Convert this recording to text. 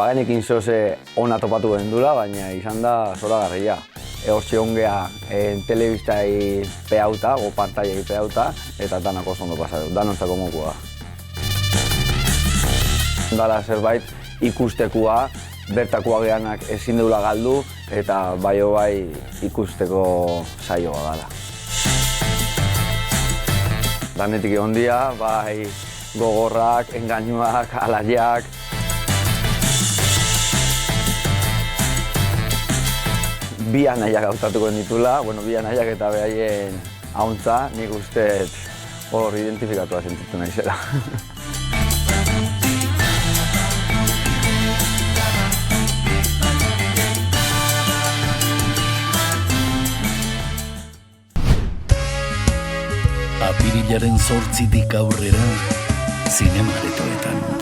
Bagenekin zoze ona topatu gendula, baina izan da zoragarria. Hortxe ongea telebistai pehauta, o pantaiai pehauta, eta danak oso ondo pasatu, danontzako mokua. Dala zerbait ikustekua, bertakoa geanak ezin deula galdu, eta bai ikusteko saioa dala. Danetik egon dira, bai gogorrak, engainuak, alaiak. Bi anaiak hautatuko ditula, bi anaiak eta behaien hauntza, nik uste hor identifikatua sentitu naizela. Apirilaren 8tik aurrera, zinema aretoetan.